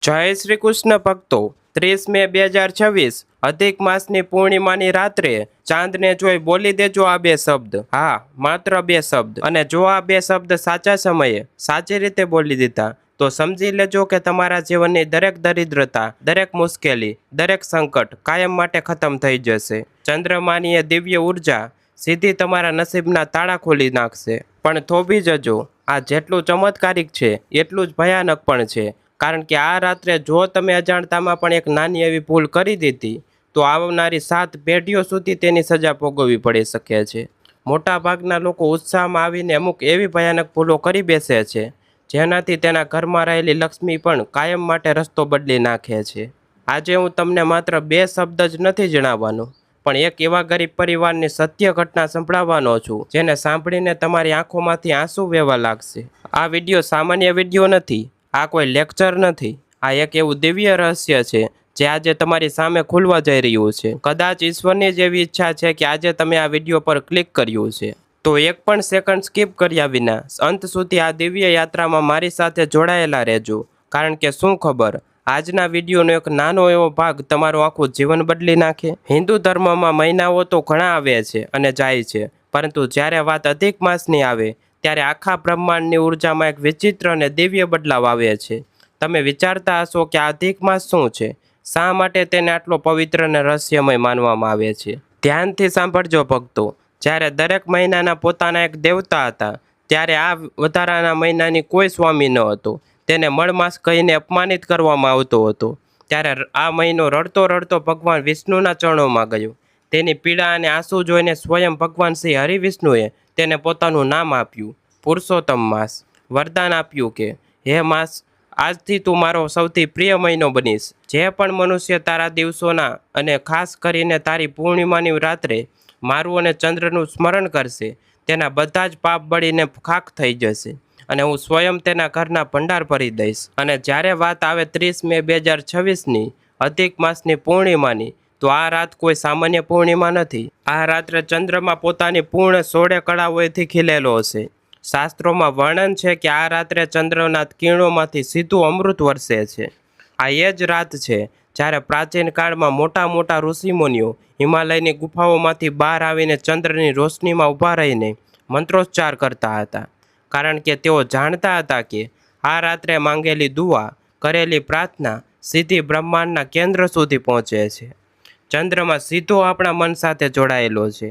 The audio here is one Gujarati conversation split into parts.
જય શ્રી કૃષ્ણ ભક્તો। 30 મે 2026 અધિક માસની પૂર્ણિમાની રાત્રે ચાંદને જોઈ બોલી દેજો આ બે શબ્દ। હા, માત્ર બે શબ્દ। અને જો આ બે શબ્દ સાચા સમયે સાચી રીતે બોલી દીધા તો સમજી લેજો કે તમારા જીવનની દરેક દરિદ્રતા, દરેક મુશ્કેલી, દરેક સંકટ કાયમ માટે ખતમ થઈ જશે। ચંદ્રમાની એ દિવ્ય ઉર્જા સીધી તમારા નસીબના તાળા ખોલી નાખશે। પણ થોભી જજો, આ જેટલું ચમત્કારિક છે એટલું જ ભયાનક પણ છે। કારણ કે આ રાત્રે જો તમે અજાણતામાં પણ એક નાની એવી ભૂલ કરી દીધી તો આવનારી 7 પેઢીઓ સુધી તેની સજા ભોગવવી પડી શકે છે। મોટા ભાગના લોકો ઉત્સાહમાં આવીને અમુક એવી ભયાનક ભૂલો કરી બેસે છે જેનાથી તેના ઘરમાં રહેલી લક્ષ્મી પણ કાયમ માટે રસ્તો બદલી નાખે છે। આજે હું તમને માત્ર બે શબ્દ જ નથી જણાવવાનો, પણ એક એવા ગરીબ પરિવારની સત્ય ઘટના સંભળાવવાનો છું જેને સાંભળીને તમારી આંખોમાંથી આંસુ વહેવા લાગશે। આ વિડીયો સામાન્ય વિડીયો નથી, આ કોઈ લેક્ચર નથી, આ એક એવું દિવ્ય રહસ્ય છે જે આજે તમારી સામે ખુલવા જઈ રહ્યું છે। કદાચ ઈશ્વરની જ એવી ઈચ્છા છે કે આજે તમે આ વિડીયો પર ક્લિક કર્યું છે, તો એક પણ સેકન્ડ સ્કીપ કર્યા વિના અંત સુધી આ દિવ્ય યાત્રામાં મારી સાથે જોડાયેલા રહેજો। કારણ કે શું ખબર, આજના વિડીયોનો એક નાનો એવો ભાગ તમારું આખું જીવન બદલી નાખે। હિન્દુ ધર્મમાં મહિનાઓ તો ઘણા આવે છે અને જાય છે, પરંતુ જ્યારે વાત અધિક માસની આવે ત્યારે આખા બ્રહ્માંડની ઉર્જામાં એક વિચિત્ર અને દિવ્ય બદલાવ આવે છે। તમે વિચારતા હશો કે આ અધિક માસ શું છે, શા માટે તેને આટલો પવિત્ર અને રહસ્યમય માનવામાં આવે છે? ધ્યાનથી સાંભળજો ભક્તો, જ્યારે દરેક મહિનાના પોતાના એક દેવતા હતા, ત્યારે આ વધારાના મહિનાની કોઈ સ્વામી ન હતો, તેને મળમાસ કહીને અપમાનિત કરવામાં આવતો હતો। ત્યારે આ મહિનો રડતો રડતો ભગવાન વિષ્ણુના ચરણોમાં ગયો। તેની પીડા અને આંસુ જોઈને સ્વયં ભગવાન શ્રી હરિવિષ્ણુએ તેને પોતાનું નામ આપ્યું, પુરુષોત્તમ માસ। વરદાન આપ્યું કે હે માસ, આજથી તું મારો સૌથી પ્રિય મહિનો બનીશ। જે પણ મનુષ્ય તારા દિવસોના અને ખાસ કરીને તારી પૂર્ણિમાની રાત્રે મારું અને ચંદ્રનું સ્મરણ કરશે, તેના બધા જ પાપ બળીને ખાખ થઈ જશે અને હું સ્વયં તેના ઘરના ભંડાર ભરી દઈશ। અને જ્યારે વાત આવે 30 મે 2026ની અધિક માસની પૂર્ણિમાની, તો આ રાત કોઈ સામાન્ય પૂર્ણિમા નથી। આ રાત્રે ચંદ્રમાં પોતાની પૂર્ણ 16 કળાઓથી ખીલેલો હશે। શાસ્ત્રોમાં વર્ણન છે કે આ રાત્રે ચંદ્રના કિરણોમાંથી સીધું અમૃત વરસે છે। આ એ જ રાત છે જ્યારે પ્રાચીન કાળમાં મોટા મોટા ઋષિમુનિઓ હિમાલયની ગુફાઓમાંથી બહાર આવીને ચંદ્રની રોશનીમાં ઊભા રહીને મંત્રોચ્ચાર કરતા હતા, કારણ કે તેઓ જાણતા હતા કે આ રાત્રે માંગેલી દુઆ, કરેલી પ્રાર્થના સીધી બ્રહ્માંડના કેન્દ્ર સુધી પહોંચે છે। ચંદ્રમાં સીધો આપણા મન સાથે જોડાયેલો છે।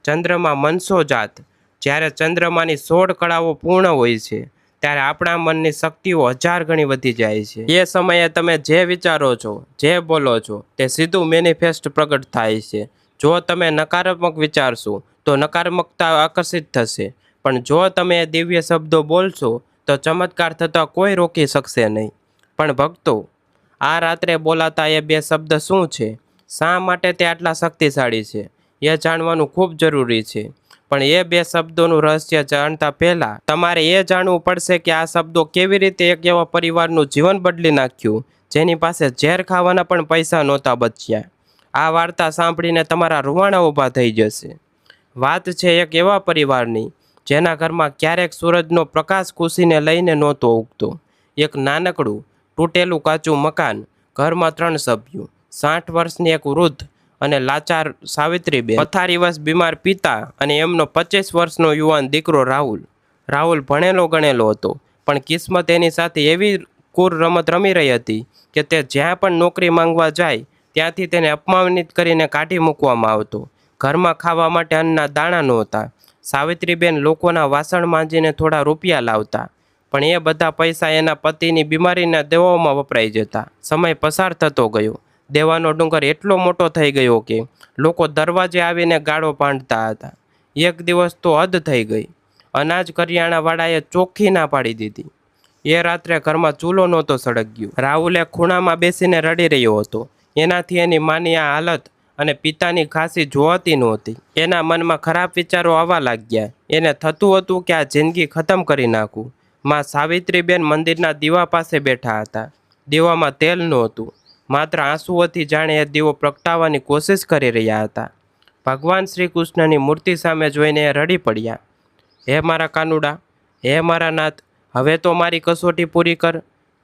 ચંદ્રમાં મનસો જાત, જ્યારે ચંદ્રમાની 16 કળાઓ પૂર્ણ હોય છે ત્યારે આપણા મનની શક્તિઓ 1000 ગણી વધી જાય છે। એ સમયે તમે જે વિચારો છો, જે બોલો છો, તે સીધું મેનિફેસ્ટ પ્રગટ થાય છે। જો તમે નકારાત્મક વિચારશો તો નકારાત્મકતા આકર્ષિત થશે, પણ જો તમે દિવ્ય શબ્દો બોલશો તો ચમત્કાર થતાં કોઈ રોકી શકશે નહીં। પણ ભક્તો, આ રાત્રે બોલાતા એ બે શબ્દ શું છે, શા માટે તે આટલા શક્તિશાળી છે, એ જાણવાનું ખૂબ જરૂરી છે। પણ એ બે શબ્દોનું રહસ્ય જાણતા પહેલાં તમારે એ જાણવું પડશે કે આ શબ્દો કેવી રીતે એક એવા પરિવારનું જીવન બદલી નાખ્યું જેની પાસે ઝેર ખાવાના પણ પૈસા નહોતા બચ્યા। આ વાર્તા સાંભળીને તમારા રૂવાણા ઊભા થઈ જશે। વાત છે એક એવા પરિવારની જેના ઘરમાં ક્યારેક સૂરજનો પ્રકાશ ખુશીને લઈને નહોતો ઉગતો। એક નાનકડું તૂટેલું કાચું મકાન, ઘરમાં 3 સભ્યો, 60 વર્ષની એક વૃદ્ધ અને લાચાર સાવિત્રીબેન, પથારીવશ બીમાર પિતા અને એમનો 25 વર્ષનો યુવાન દીકરો રાહુલ। રાહુલ ભણેલો ગણેલો હતો, પણ કિસ્મત એની સાથે એવી કુર રમત રમી રહી હતી કે તે જ્યાં પણ નોકરી માંગવા જાય ત્યાંથી તેને અપમાનિત કરીને કાઢી મૂકવામાં આવતો। ઘરમાં ખાવા માટે અન્નના દાણા નહોતા। સાવિત્રીબેન લોકોના વાસણ માંજીને થોડા રૂપિયા લાવતા, પણ એ બધા પૈસા એના પતિની બીમારીના દવાઓમાં વપરાઈ જતા। સમય પસાર થતો ગયો, દેવાનો ડુંગર એટલો મોટો થઈ ગયો કે લોકો દરવાજે આવીને ગાળો ભાંડતા હતા। એક દિવસ તો હદ થઈ ગઈ, અનાજ કરિયાણાવાળાએ ચોખ્ખી ના પાડી દીધી। એ રાત્રે ઘરમાં ચૂલો નહોતો સળગ્યો। રાહુલે ખૂણામાં બેસીને રડી રહ્યો હતો। એનાથી એની માની આ હાલત અને પિતાની ખાંસી જોવાતી નહોતી। એના મનમાં ખરાબ વિચારો આવવા લાગ્યા। એને થતું હતું કે આ જિંદગી ખતમ કરી નાખું। માં સાવિત્રીબેન મંદિરના દીવા પાસે બેઠા હતા। દીવામાં તેલ નહોતું, માત્ર આંસુઓથી જાણે એ દીવો પ્રગટાવવાની કોશિશ કરી રહ્યા હતા। ભગવાન શ્રી કૃષ્ણની મૂર્તિ સામે જોઈને એ રડી પડ્યા, હે મારા કાનુડા, હે મારા નાથ, હવે તો મારી કસોટી પૂરી કર।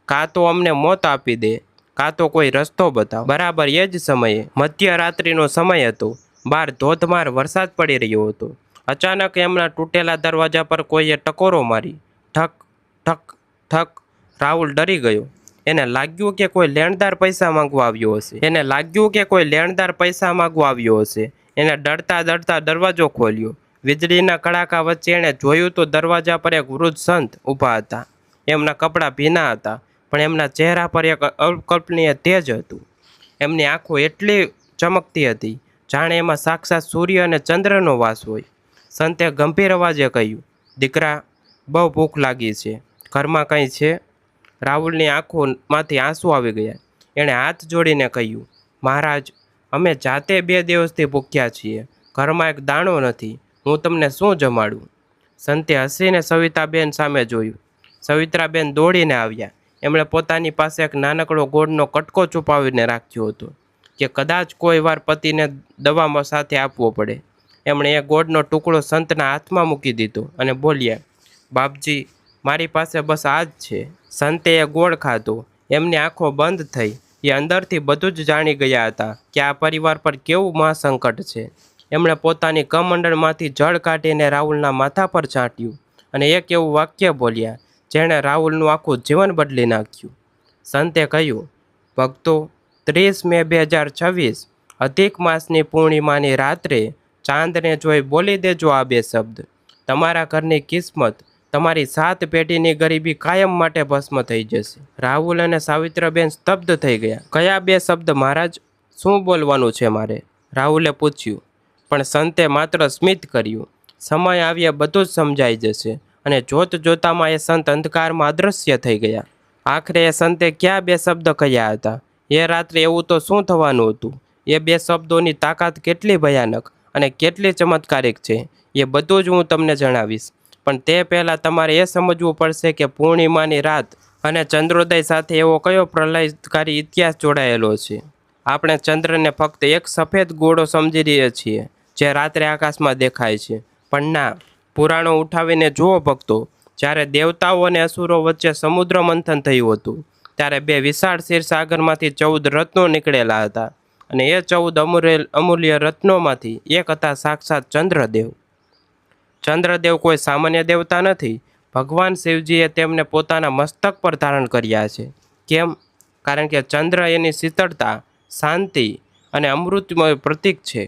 કાં તો અમને મોત આપી દે, કાં તો કોઈ રસ્તો બતાવ. બરાબર એ જ સમયે મધ્યરાત્રિનો સમય હતો. બહાર ધોધમાર વરસાદ પડી રહ્યો હતો. અચાનક એમના તૂટેલા દરવાજા પર કોઈએ ટકોરો મારી. ઠક ઠક ઠક. રાહુલ ડરી ગયો. એને લાગ્યું કે કોઈ લેણદાર પૈસા માંગવા આવ્યો હશે. એને ડરતા ડરતા દરવાજો ખોલ્યો. વીજળીના કડાકા વચ્ચે એણે જોયું તો દરવાજા પર એક વૃદ્ધ સંત ઊભા હતા. એમના કપડાં ભીના હતા, પણ એમના ચહેરા પર એક અકલ્પનીય તેજ હતું. એમની આંખો એટલી ચમકતી હતી જાણે એમાં સાક્ષાત સૂર્ય અને ચંદ્રનો વાસ હોય. સંતે ગંભીર અવાજે કહ્યું, દીકરા, બહુ ભૂખ લાગી છે, ઘરમાં કંઈ છે? રાહુલની આંખોમાંથી આંસુ આવી ગયા. એણે હાથ જોડીને કહ્યું, મહારાજ, અમે જાતે 2 દિવસથી ભૂખ્યા છીએ, ઘરમાં એક દાણો નથી, હું તમને શું જમાડું? સંતે હસીને સવિતાબેન સામે જોયું. સવિત્રાબેન દોડીને આવ્યા. એમણે પોતાની પાસે એક નાનકડો ગોળનો કટકો છુપાવીને રાખ્યો હતો કે કદાચ કોઈ વાર પતિને દવામાં સાથે આપવો પડે. એમણે એ ગોળનો ટુકડો સંતના હાથમાં મૂકી દીધો અને બોલ્યા, બાપજી, મારી પાસે બસ આ જ છે. સંતે એ ગોળ ખાધો. એમની આંખો બંધ થઈ. એ અંદરથી બધું જ જાણી ગયા હતા કે આ પરિવાર પર કેવું મહાસંકટ છે. એમણે પોતાની કમંડળમાંથી જળ કાઢીને રાહુલના માથા પર છાંટ્યું અને એક એવું વાક્ય બોલ્યા જેણે રાહુલનું આખું જીવન બદલી નાખ્યું. સંતે કહ્યું, ભક્તો, 30 મે 2026 અધિક માસની પૂર્ણિમાની રાત્રે ચાંદને જોઈ બોલી દેજો આ 2 શબ્દ. તમારા ઘરની કિસ્મત, તમારી 7 પેઢીની ગરીબી કાયમ માટે ભસ્મ થઈ જશે. રાહુલ અને સાવિત્રબેન સ્તબ્ધ થઈ ગયા. કયા 2 શબ્દ મહારાજ? શું બોલવાનું છે મારે? રાહુલે પૂછ્યું. પણ સંતે માત્ર સ્મિત કર્યું. સમય આવ્યે બધું જ સમજાઈ જશે. અને જોત જોતામાં એ સંત અંધકારમાં અદૃશ્ય થઈ ગયા. આખરે એ સંતે ક્યાં 2 શબ્દ કહ્યા હતા? એ રાત્રે એવું તો શું થવાનું હતું? એ 2 શબ્દોની તાકાત કેટલી ભયાનક અને કેટલી ચમત્કારિક છે, એ બધું જ હું તમને જણાવીશ. પણ તે પહેલાં તમારે એ સમજવું પડશે કે પૂર્ણિમાની રાત અને ચંદ્રોદય સાથે એવો કયો પ્રલયકારી ઇતિહાસ જોડાયેલો છે. આપણે ચંદ્રને ફક્ત એક સફેદ ગોળો સમજી રહીએ છીએ જે રાત્રે આકાશમાં દેખાય છે. પણ ના, પુરાણો ઉઠાવીને જુઓ ભક્તો. જ્યારે દેવતાઓ અને અસુરો વચ્ચે સમુદ્ર મંથન થયું હતું ત્યારે 2 વિશાળ ક્ષીરસાગરમાંથી 14 રત્નો નીકળેલા હતા અને એ 14 અમૂલ્ય રત્નોમાંથી એક હતા સાક્ષાત ચંદ્રદેવ. ચંદ્રદેવ કોઈ સામાન્ય દેવતા નથી. ભગવાન શિવજીએ તેમને પોતાના મસ્તક પર ધારણ કર્યા છે. કેમ? કારણ કે ચંદ્ર એની શીતળતા, શાંતિ અને અમૃતમય પ્રતીક છે.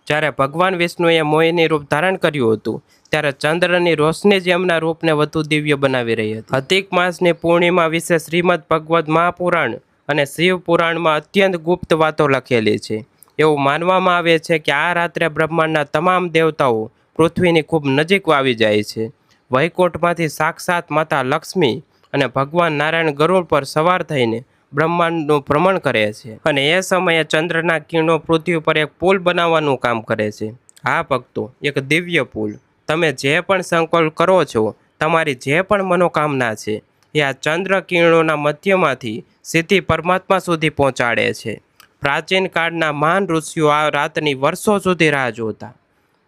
જ્યારે ભગવાન વિષ્ણુએ મોહિની રૂપ ધારણ કર્યું હતું ત્યારે ચંદ્રની રોશની જ એમના રૂપને વધુ દિવ્ય બનાવી રહી હતી. અધિક માસની પૂર્ણિમા વિશે શ્રીમદ ભગવદ્ મહાપુરાણ અને શિવ પુરાણમાં અત્યંત ગુપ્ત વાતો લખેલી છે. એવું માનવામાં આવે છે કે આ રાત્રે બ્રહ્માંડના તમામ દેવતાઓ પૃથ્વીની ખૂબ નજીક આવી જાય છે. વૈકુંઠમાંથી સાક્ષાત માતા લક્ષ્મી અને ભગવાન નારાયણ ગરુડ પર સવાર થઈને બ્રહ્માંડનું ભ્રમણ કરે છે અને એ સમયે ચંદ્રના કિરણો પૃથ્વી પર એક પુલ બનાવવાનું કામ કરે છે. હા ભક્તો, એક દિવ્ય પુલ. તમે જે પણ સંકલ્પ કરો છો, તમારી જે પણ મનોકામના છે, એ આ ચંદ્ર કિરણોના મધ્યમાંથી સીધી પરમાત્મા સુધી પહોંચાડે છે. પ્રાચીન કાળના મહાન ઋષિઓ આ રાતની વર્ષો સુધી રાહ જોતા.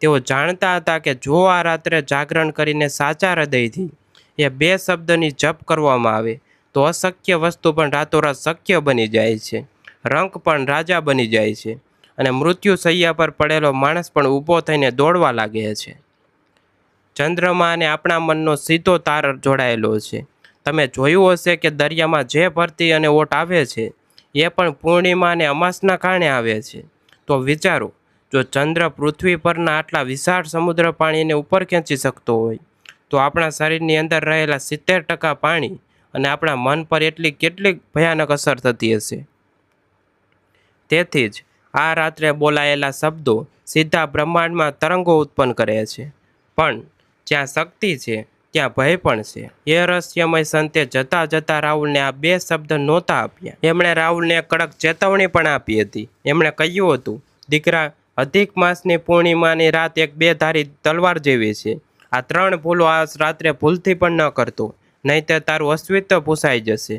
તેઓ જાણતા હતા કે જો આ રાત્રે જાગરણ કરીને સાચા હૃદયથી એ 2 શબ્દની જપ કરવામાં આવે તો અશક્ય વસ્તુ પણ રાતોરાત શક્ય બની જાય છે. રંક પણ રાજા બની જાય છે અને મૃત્યુ શૈયા પર પડેલો માણસ પણ ઊભો થઈને દોડવા લાગે છે. ચંદ્રમાં અને આપણા મનનો સીધો તાર જોડાયેલો છે. તમે જોયું હશે કે દરિયામાં જે ભરતી અને ઓટ આવે છે એ પણ પૂર્ણિમા અને અમાસના કારણે આવે છે. તો વિચારો, જો ચંદ્ર પૃથ્વી પરના આટલા વિશાળ સમુદ્ર પાણીને ઉપર ખેંચી શકતો હોય તો આપણા શરીરની અંદર રહેલા 70% પાણી અને આપણા મન પર કેટલી ભયાનક અસર થતી હશે. તેથી જ આ રાત્રે બોલાયેલા શબ્દો સીધા બ્રહ્માંડમાં તરંગો ઉત્પન્ન કરે છે. પણ જ્યાં શક્તિ છે ત્યાં ભય પણ છે. એ રહસ્યમય સંતે જતા જતા રાહુલને આ 2 શબ્દ નહોતા આપ્યા. એમણે રાહુલને કડક ચેતવણી પણ આપી હતી. એમણે કહ્યું હતું, દીકરા, અધિક માસની પૂર્ણિમાની રાત એક 2 ધારી તલવાર જેવી છે. આ 3 ભૂલો આ રાત્રે ભૂલથી પણ ન કરતો, નહીંતર તારું અસ્તિત્વ ભૂસાઈ જશે.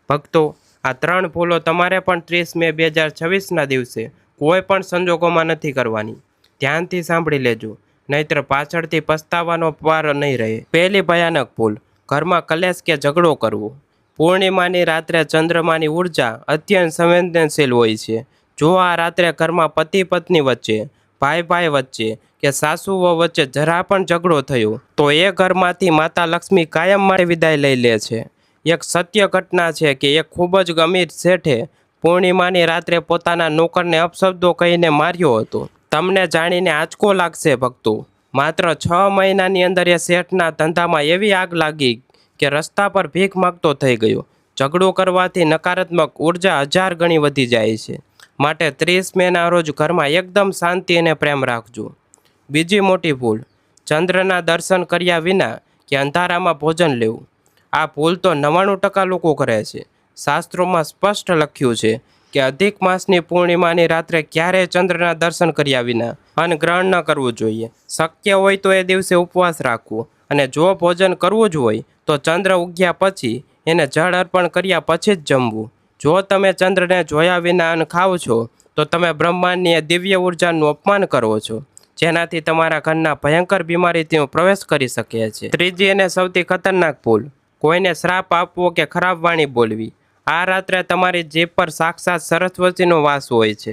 ભક્તો, આ 3 ભૂલો તમારે પણ 30 મે 2026ના દિવસે કોઈ પણ સંજોગોમાં નથી કરવાની. ધ્યાનથી સાંભળી લેજો, નહીંતર પાછળથી પસ્તાવાનો પાર નહીં રહે. પહેલી ભયાનક ભૂલ, ઘરમાં કલેશ કે ઝઘડો કરવો. પૂર્ણિમાની રાત્રે ચંદ્રમાની ઉર્જા અત્યંત સંવેદનશીલ હોય છે. જો આ રાત્રે ઘરમાં પતિ પત્ની વચ્ચે, ભાઈ ભાઈ વચ્ચે કે સાસુઓ વચ્ચે જરા પણ ઝઘડો થયો તો એ ઘરમાંથી માતા લક્ષ્મી કાયમ માટે વિદાય લઈ લે છે. એક સત્ય ઘટના છે કે એક ખૂબ જ અમીર શેઠે પૂર્ણિમાની રાત્રે પોતાના નોકરને અપશબ્દો કહીને માર્યો હતો. તમને જાણીને આંચકો લાગશે ભક્તો. માત્ર 6 મહિનાની અંદર એ શેઠના ધંધામાં એવી આગ લાગી કે રસ્તા પર ભીખ માગતો થઈ ગયો. ઝઘડો કરવાથી નકારાત્મક ઉર્જા 1000 ગણી વધી જાય છે. માટે 30 મેના રોજ ઘરમાં એકદમ શાંતિ અને પ્રેમ રાખજો. બીજી મોટી ભૂલ, ચંદ્રના દર્શન કર્યા વિના કે અંધારામાં ભોજન લેવું. આ ભૂલ તો 99% લોકો કરે છે. શાસ્ત્રોમાં સ્પષ્ટ લખ્યું છે કે અધિક માસની પૂર્ણિમાની રાત્રે ક્યારેય ચંદ્રના દર્શન કર્યા વિના અન્નગ્રહણ ન કરવું જોઈએ. શક્ય હોય તો એ દિવસે ઉપવાસ રાખવો અને જો ભોજન કરવું જ હોય તો ચંદ્ર ઉગ્યા પછી એને જળ અર્પણ કર્યા પછી જ જમવું. જો તમે ચંદ્રને જોયા વિના અન્ન ખાવ છો તો તમે બ્રહ્માંડની એ દિવ્ય ઉર્જાનું અપમાન કરો છો, જેનાથી તમારા ઘરના ભયંકર બીમારીથી પ્રવેશ કરી શકે છે. ત્રીજી અને સૌથી ખતરનાક ભૂલ, કોઈને શ્રાપ આપવો કે ખરાબ વાણી બોલવી. આ રાત્રે તમારી જીભ પર સાક્ષાત સરસ્વતીનો વાસ હોય છે.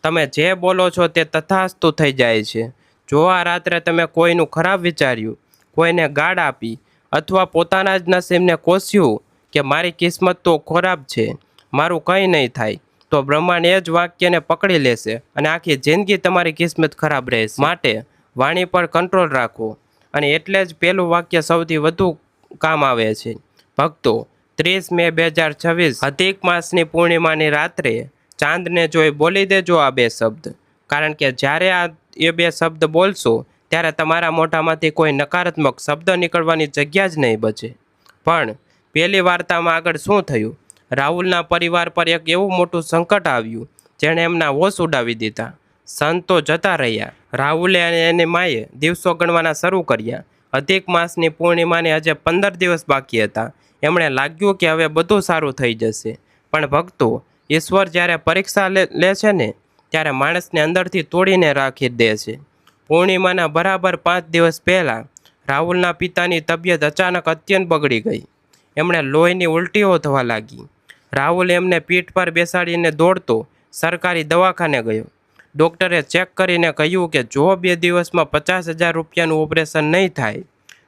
તમે જે બોલો છો તે તથાસ્તુ થઈ જાય છે. જો આ રાત્રે તમે કોઈનું ખરાબ વિચાર્યું, કોઈને ગાળ આપી અથવા પોતાના જ નસીબને કોસ્યું કે મારી કિસ્મત તો ખરાબ છે, મારું કંઈ નહીં થાય, તો બ્રહ્માંડ એ જ વાક્યને પકડી લેશે અને આખી જિંદગી તમારી કિસ્મત ખરાબ રહેશે. માટે વાણી પર કંટ્રોલ રાખો અને એટલે જ પહેલું વાક્ય સૌથી વધુ કામ આવે છે. ભક્તો, 30 મે 2026 અધિક માસની પૂર્ણિમાની રાત્રે ચાંદને જોઈ બોલી દેજો આ 2 શબ્દ. કારણ કે જ્યારે આ એ 2 શબ્દ બોલશો ત્યારે તમારા મોઢામાંથી કોઈ નકારાત્મક શબ્દ નીકળવાની જગ્યા જ નહીં બચે. પણ પહેલી વાર્તામાં આગળ શું થયું? રાહુલના પરિવાર પર એક એવું મોટું સંકટ આવ્યું જેણે એમના હોશ ઉડાવી દીધા. સંતો જતા રહ્યા. રાહુલે અને એની માએ દિવસો ગણવાના શરૂ કર્યા. અધિક માસની પૂર્ણિમાને હજે 15 દિવસ બાકી હતા. એમણે લાગ્યું કે હવે બધું સારું થઈ જશે. પણ ભક્તો, ઈશ્વર જ્યારે પરીક્ષા લે છે ને ત્યારે માણસને અંદરથી તોડીને રાખી દે છે. પૂર્ણિમાના બરાબર 5 દિવસ પહેલાં રાહુલના પિતાની તબિયત અચાનક અત્યંત બગડી ગઈ. એમણે લોહીની ઉલટીઓ થવા લાગી. રાહુલ એમને પીઠ પર બેસાડીને દોડતો સરકારી દવાખાને ગયો. ડૉક્ટરે ચેક કરીને કહ્યું કે જો 2 દિવસમાં 50,000 રૂપિયાનું ઓપરેશન નહીં થાય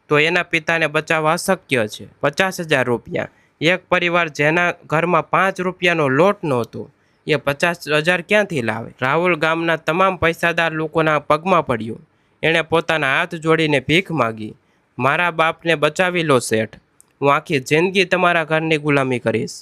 તો એના પિતાને બચાવવા અશક્ય છે. 50,000 રૂપિયા! એક પરિવાર જેના ઘરમાં 5 રૂપિયાનો લોટ નહોતો એ 50,000 ક્યાંથી લાવે? રાહુલ ગામના તમામ પૈસાદાર લોકોના પગમાં પડ્યો. એણે પોતાના હાથ જોડીને ભીખ માગી. મારા બાપને બચાવી લો શેઠ, હું આખી જિંદગી તમારા ઘરની ગુલામી કરીશ.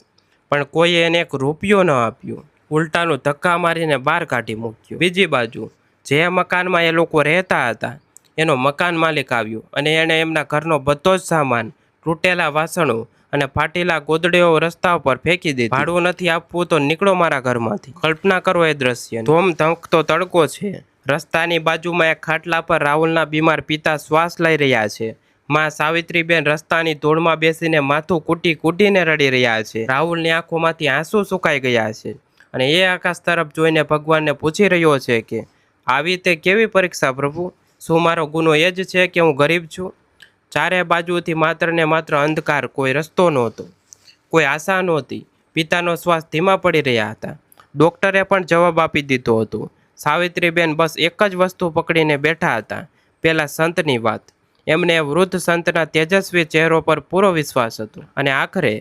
પણ કોઈએ એને 1 રૂપિયો ન આપ્યો. ઉલટાનું ધક્કા મારીને બહાર કાઢી મૂક્યો. બીજી બાજુ જે મકાનમાં એ લોકો રહેતા હતા એનો મકાન માલિક આવ્યો અને એણે એમના ઘરનો બધો જ સામાન, તૂટેલા વાસણો અને ફાટેલા ગોદડીઓ રસ્તા પર ફેંકી દીધી. ભાડું નથી આપવું તો નીકળો મારા ઘરમાંથી. કલ્પના કરો એ દ્રશ્ય. ધોમ ધમકતો તડકો છે. રસ્તાની બાજુમાં એક ખાટલા પર રાહુલના બીમાર પિતા શ્વાસ લઈ રહ્યા છે. માં સાવિત્રીબેન રસ્તાની ધૂળમાં બેસીને માથું કૂટીને રડી રહ્યા છે. રાહુલની આંખોમાંથી આંસુ સુકાઈ ગયા છે અને એ આકાશ તરફ જોઈને ભગવાનને પૂછી રહ્યો છે કે આવી તે કેવી પરીક્ષા પ્રભુ? શું મારો ગુનો એ જ છે કે હું ગરીબ છું? ચારે બાજુથી માત્ર ને માત્ર અંધકાર, કોઈ રસ્તો નહોતો, કોઈ આશા નહોતી. પિતાનો શ્વાસ ધીમા પડી રહ્યા હતા. ડૉક્ટરે પણ જવાબ આપી દીધો હતો. સાવિત્રીબેન બસ એક જ વસ્તુ પકડીને બેઠા હતા, પેલા સંતની વાત. એમને વૃદ્ધ સંતના તેજસ્વી ચહેરો પર પૂરો વિશ્વાસ હતો. અને આખરે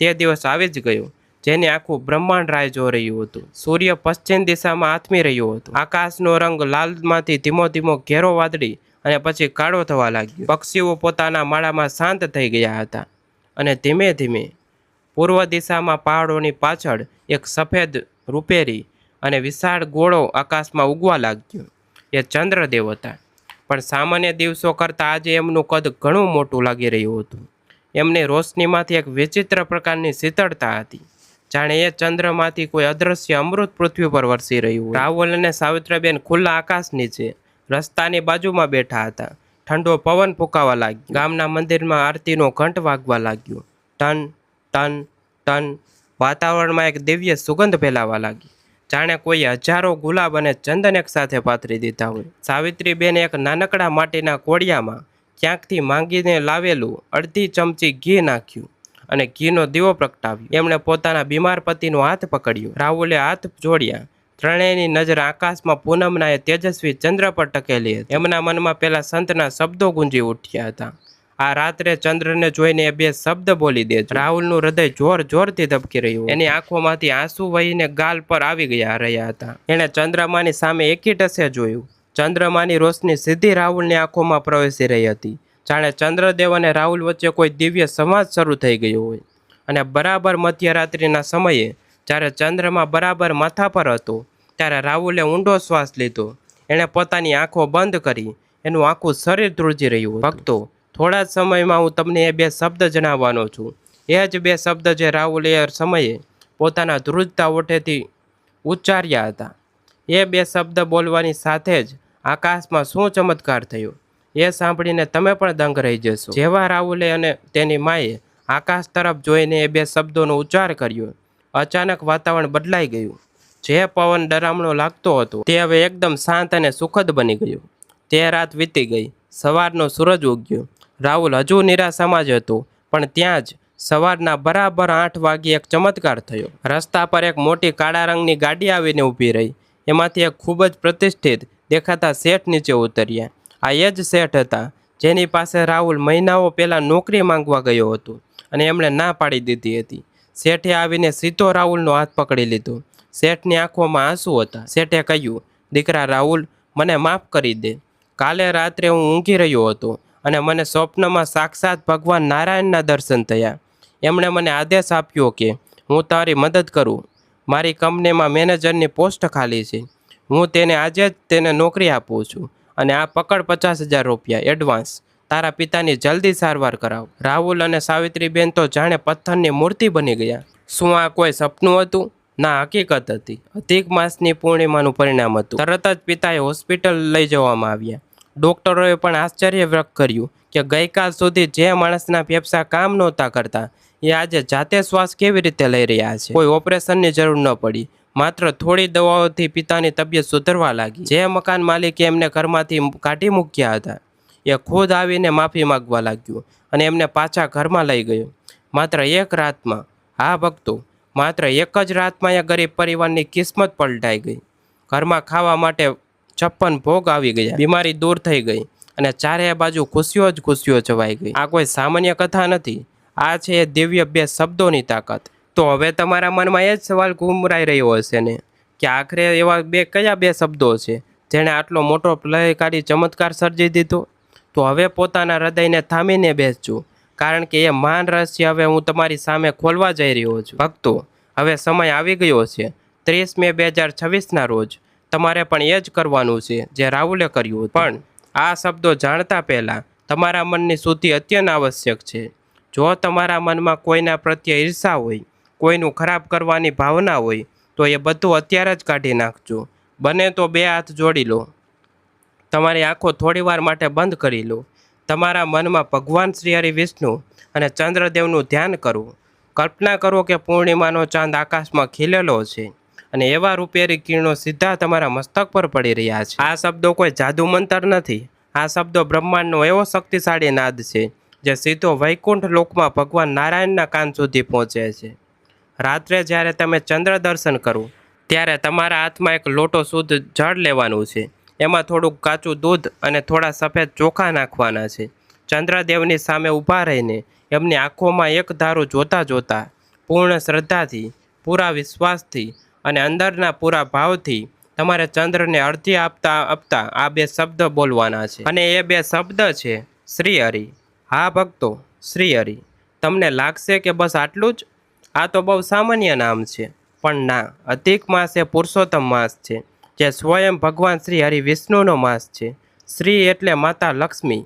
તે દિવસ આવી જ ગયો જેને આખું બ્રહ્માંડ રાહ જોઈ રહ્યું હતું. સૂર્ય પશ્ચિમ દિશામાં આથમી રહ્યો હતો. આકાશનો રંગ લાલમાંથી ધીમો ધીમો ઘેરો વાદળી અને પછી કાળો થવા લાગ્યો. પક્ષીઓ પોતાના માળામાં શાંત થઈ ગયા હતા અને ધીમે ધીમે પૂર્વ દિશામાં પહાડોની પાછળ એક સફેદ, રૂપેરી અને વિશાળ ગોળો આકાશમાં ઉગવા લાગ્યો. એ ચંદ્રદેવ હતા. પણ સામાન્ય દિવસો કરતાં આજે એમનું કદ ઘણું મોટું લાગી રહ્યું હતું. એમની રોશનીમાંથી એક વિચિત્ર પ્રકારની શીતળતા હતી, જાણે એ ચંદ્રમાંથી કોઈ અદૃશ્ય અમૃત પૃથ્વી પર વરસી રહ્યું. રાહુલ અને સાવિત્રીબેન ખુલ્લા આકાશ નીચે રસ્તાની બાજુમાં બેઠા હતા. ઠંડો પવન ફૂંકાવા લાગ્યો. ગામના મંદિરમાં આરતીનો ઘંટ વાગવા લાગ્યો. Ton ton ton. વાતાવરણમાં એક દિવ્ય સુગંધ ફેલાવા લાગી, જાણે કોઈ હજારો ગુલાબ અને ચંદન એક સાથે પાથરી દીધા હોય. સાવિત્રીબેને એક નાનકડા માટીના કોડિયામાં ક્યાંકથી માંગીને લાવેલું અડધી ચમચી ઘી નાખ્યું અને ઘીનો દીવો પ્રગટાવ્યો. એમણે પોતાના બીમાર પતિનો હાથ પકડ્યો. રાહુલે હાથ જોડ્યા. ત્રણેયની નજર આકાશમાં પૂનમના એ તેજસ્વી ચંદ્ર પર ટકેલી હતી. એમના મનમાં પેલા સંતના શબ્દો ગુંજી ઉઠ્યા હતા. આ રાત્રે ચંદ્રને જોઈને એ બે શબ્દ બોલી દે. રાહુલનું હૃદય જોર જોરથી ધબકી રહ્યું. એની આંખોમાંથી આંસુ વહીને ગાલ પર આવી રહ્યા હતા. એણે ચંદ્રમાની સામે એકી ટસે જોયું. ચંદ્રમાની રોશની સીધી રાહુલની આંખોમાં પ્રવેશી રહી હતી. જાણે ચંદ્રદેવ અને રાહુલ વચ્ચે કોઈ દિવ્ય સંવાદ શરૂ થઈ ગયો હોય. અને બરાબર મધ્યરાત્રિના સમયે જ્યારે ચંદ્રમા બરાબર માથા પર હતો, ત્યારે રાહુલે ઊંડો શ્વાસ લીધો. એણે પોતાની આંખો બંધ કરી. એનું આખું શરીર ધ્રુજી રહ્યું. ભક્તો, થોડા જ સમયમાં હું તમને એ બે શબ્દ જણાવવાનો છું. એ જ બે શબ્દ જે રાહુલે એ સમયે પોતાના ધ્રુજતા ઓઠેથી ઉચ્ચાર્યા હતા. એ બે શબ્દ બોલવાની સાથે જ આકાશમાં શું ચમત્કાર થયો એ સાંભળીને તમે પણ દંગ રહી જશો. જેવા રાહુલે અને તેની માએ આકાશ તરફ જોઈને એ બે શબ્દોનો ઉચ્ચાર કર્યો, અચાનક વાતાવરણ બદલાઈ ગયું. જે પવન ડરામણો લાગતો હતો તે હવે એકદમ શાંત અને સુખદ બની ગયો. તે રાત વીતી ગઈ. સવારનો સૂરજ ઉગ્યો. રાહુલ હજુ નિરાશામાં જ હતો, પણ ત્યાં જ સવારના બરાબર 8 વાગ્યે એક ચમત્કાર થયો. રસ્તા પર એક મોટી કાળા રંગની ગાડી આવીને ઊભી રહી. એમાંથી એક ખૂબ જ પ્રતિષ્ઠિત દેખાતા શેઠ નીચે ઉતર્યા. આ એ જ શેઠ હતા જેની પાસે રાહુલ મહિનાઓ પહેલાં નોકરી માંગવા ગયો હતો અને એમણે ના પાડી દીધી હતી. શેઠે આવીને સીધો રાહુલનો હાથ પકડી લીધો. શેઠની આંખોમાં આંસુ હતા. શેઠે કહ્યું, દીકરા રાહુલ, મને માફ કરી દે. કાલે રાત્રે હું ઊંઘી રહ્યો હતો અને મને સ્વપ્નમાં સાક્ષાત ભગવાન નારાયણના દર્શન થયા. એમણે મને આદેશ આપ્યો કે હું તારી મદદ કરું. મારી કંપનીમાં મેનેજરની પોસ્ટ ખાલી છે. હું તેને આજે જ તેને નોકરી આપું છું અને આ પકડ 50,000 રૂપિયા એડવાન્સ. તારા પિતાની જલ્દી સારવાર કરાવ. રાહુલ અને સાવિત્રીબેન તો જાણે પથ્થરની મૂર્તિ બની ગયા. શું આ કોઈ સપનું હતું? ના, હકીકત હતી. અધિક માસની પૂર્ણિમાનું પરિણામ હતું. તરત જ પિતાએ હોસ્પિટલ લઈ જવામાં આવ્યા. ડોક્ટરોએ પણ આશ્ચર્ય વ્યક્ત કર્યું કે ગઈકાલ સુધી જે માણસના ફેફસા કામ નહોતા કરતા એ આજે જાતે શ્વાસ કેવી રીતે લઈ રહ્યા છે. કોઈ ઓપરેશનની જરૂર ન પડી. માત્ર થોડી દવાઓથી પિતાની તબિયત સુધરવા લાગી. જે મકાન માલિકે એમને ઘરમાંથી કાઢી મૂક્યા હતા એ ખુદ આવીને માફી માગવા લાગ્યો અને એમને પાછા ઘરમાં લઈ ગયો. માત્ર એક રાતમાં. હા ભક્તો, માત્ર એક જ રાતમાં એ ગરીબ પરિવારની કિસ્મત પલટાઈ ગઈ. ઘરમાં ખાવા માટે 56 ભોગ આવી ગયા. બીમારી દૂર થઈ ગઈ અને ચારે બાજુ ખુશીઓ જ ખુશીઓ છવાઈ ગઈ. આ કોઈ સામાન્ય કથા નથી. આ છે એ દિવ્ય બે શબ્દોની તાકાત. તો હવે તમારા મનમાં એ જ સવાલ ઘૂમરાઈ રહ્યો હશે ને કે આખરે એવા કયા બે શબ્દો છે જેણે આટલો મોટો પ્રલયકારી ચમત્કાર સર્જી દીધો? તો હવે પોતાના હૃદયને થામીને બેસજો, કારણ કે એ મહાન રહસ્ય હવે હું તમારી સામે ખોલવા જઈ રહ્યો છું. ભક્તો, હવે સમય આવી ગયો છે. 30 મે 2026ના રોજ તમારે પણ એ જ કરવાનું છે જે રાહુલે કર્યું. પણ આ શબ્દો જાણતા પહેલાં તમારા મનની શુદ્ધિ અત્યંત આવશ્યક છે. જો તમારા મનમાં કોઈના પ્રત્યે ઈર્ષા હોય, કોઈનું ખરાબ કરવાની ભાવના હોય, તો એ બધું અત્યારે જ કાઢી નાખજો. બને તો 2 હાથ જોડી લો. તમારી આંખો થોડીવાર માટે બંધ કરી લો. તમારા મનમાં ભગવાન શ્રી હરિ વિષ્ણુ અને ચંદ્રદેવનું ધ્યાન કરો. કલ્પના કરો કે પૂર્ણિમાનો ચાંદ આકાશમાં ખીલેલો છે અને એવા રૂપેરી કિરણો સીધા તમારા મસ્તક પર પડી રહ્યા છે. આ શબ્દો કોઈ જાદુ મંતર નથી. આ શબ્દો બ્રહ્માંડનો એવો શક્તિશાળી નાદ છે જે સીધો વૈકુંઠ લોકમાં ભગવાન નારાયણના કાન સુધી પહોંચે છે. રાત્રે જ્યારે તમે ચંદ્ર દર્શન કરો ત્યારે તમારા હાથમાં એક લોટો શુદ્ધ જળ લેવાનું છે. એમાં થોડુંક કાચું દૂધ અને થોડા સફેદ ચોખા નાખવાના છે. ચંદ્રદેવની સામે ઊભા રહીને એમની આંખોમાં એક ધારું જોતા જોતા પૂર્ણ શ્રદ્ધાથી, પૂરા વિશ્વાસથી અને અંદરના પૂરા ભાવથી તમારે ચંદ્રને અર્ધ્ય આપતા આ બે શબ્દ બોલવાના છે. અને એ બે શબ્દ છે શ્રી હરિ. હા ભક્તો, શ્રી હરિ. તમને લાગશે કે બસ આટલું જ? આ તો બહુ સામાન્ય નામ છે, પણ ના. અધિક માસ એ પુરુષોત્તમ માસ છે જે સ્વયં ભગવાન શ્રી હરિ વિષ્ણુનો માસ છે. શ્રી એટલે માતા લક્ષ્મી,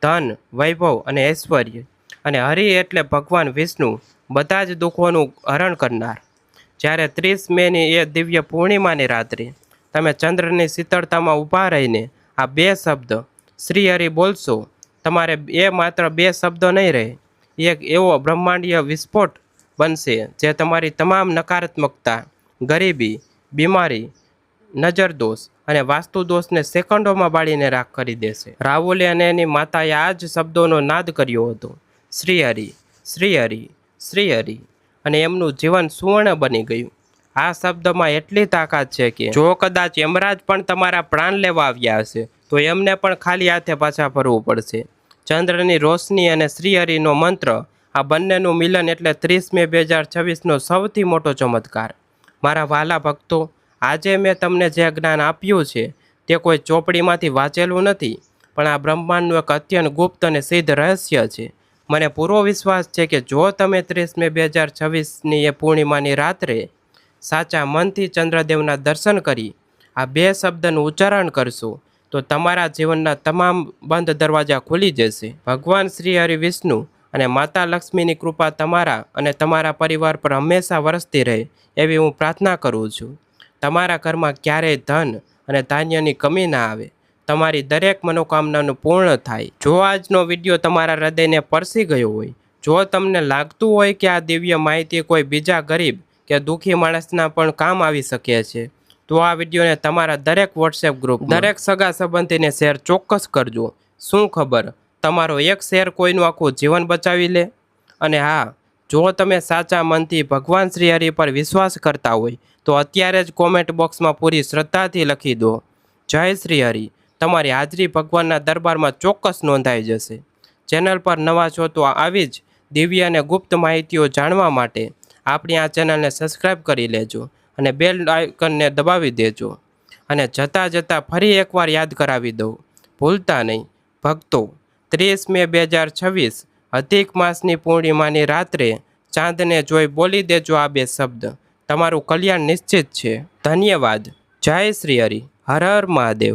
ધન, વૈભવ અને ઐશ્વર્ય, અને હરિ એટલે ભગવાન વિષ્ણુ, બધા જ દુઃખોનું હરણ કરનાર. જ્યારે 30 મેની એ દિવ્ય પૂર્ણિમાની રાત્રે તમે ચંદ્રની શીતળતામાં ઊભા રહીને આ બે શબ્દ શ્રી હરિ બોલશો, તમારે એ માત્ર બે શબ્દો નહીં રહે, એક એવો બ્રહ્માંડીય વિસ્ફોટ બનશે જે તમારી તમામ નકારાત્મકતા, ગરીબી, બીમારી, નજરદોષ અને વાસ્તુદોષને સેકન્ડોમાં બાળીને રાખ કરી દેશે. રાહુલે અને એની માતાએ આ જ શબ્દોનો નાદ કર્યો હતો. શ્રી હરિ, શ્રી હરિ, શ્રીહરિ અને એમનું જીવન સુવર્ણ બની ગયું. આ શબ્દમાં એટલી તાકાત છે કે જો કદાચ યમરાજ પણ તમારા પ્રાણ લેવા આવ્યા હશે તો એમને પણ ખાલી હાથે પાછા ફરવું પડશે. ચંદ્રની રોશની અને શ્રીહરિનો મંત્ર, આ બંનેનું મિલન એટલે 30 મે 2026નો સૌથી મોટો ચમત્કાર. મારા વહાલા ભક્તો, આજે મેં તમને જે જ્ઞાન આપ્યું છે તે કોઈ ચોપડીમાંથી વાંચેલું નથી, પણ આ બ્રહ્માંડનું એક અત્યંત ગુપ્ત અને સિદ્ધ રહસ્ય છે. મને પૂરો વિશ્વાસ છે કે જો તમે 30 મે 2026ની એ પૂર્ણિમાની રાત્રે સાચા મનથી ચંદ્રદેવના દર્શન કરી આ 2 શબ્દનું ઉચ્ચારણ કરશો તો તમારા જીવનના તમામ બંધ દરવાજા ખુલી જશે. ભગવાન શ્રી હરિ વિષ્ણુ અને માતા લક્ષ્મીની કૃપા તમારા અને તમારા પરિવાર પર હંમેશા વરસતી રહે એવી હું પ્રાર્થના કરું છું. તમારા ઘરમાં ક્યારેય ધન અને ધાન્યની કમી ના આવે, તમારી દરેક મનોકામનાનું પૂર્ણ થાય. જો આજનો વિડીયો તમારા હૃદયને સ્પર્શી ગયો હોય, જો તમને લાગતું હોય કે આ દિવ્ય માહિતી કોઈ બીજા ગરીબ કે દુઃખી માણસના પણ કામ આવી શકે છે, તો આ વિડીયોને તમારા દરેક વોટ્સએપ ગ્રુપ, દરેક સગા સંબંધીને શેર ચોક્કસ કરજો. શું ખબર, તમારો એક શેર કોઈનું આખું જીવન બચાવી લે. અને હા, જો તમે સાચા મનથી ભગવાન શ્રી હરિ પર વિશ્વાસ કરતા હોય તો અત્યારે જ કોમેન્ટ બોક્સમાં પૂરી શ્રદ્ધાથી લખી દો, જય શ્રી હરિ. તમારી હાજરી ભગવાનના દરબારમાં ચોક્કસ નોંધાઈ જશે. ચેનલ પર નવા છો તો આવી જ દિવ્ય અને ગુપ્ત માહિતીઓ જાણવા માટે આપણી આ ચેનલને સબસ્ક્રાઈબ કરી લેજો અને બેલ આઇકનને દબાવી દેજો. અને જતાં ફરી એકવાર યાદ કરાવી દઉં, ભૂલતા નહીં ભક્તો, 30 મે 2026 અધિક માસની પૂર્ણિમાની રાત્રે ચાંદને જોઈ બોલી દેજો આ 2 શબ્દ, તમારું કલ્યાણ નિશ્ચિત છે. ધન્યવાદ. જય શ્રી હરિ. હર હર મહાદેવ.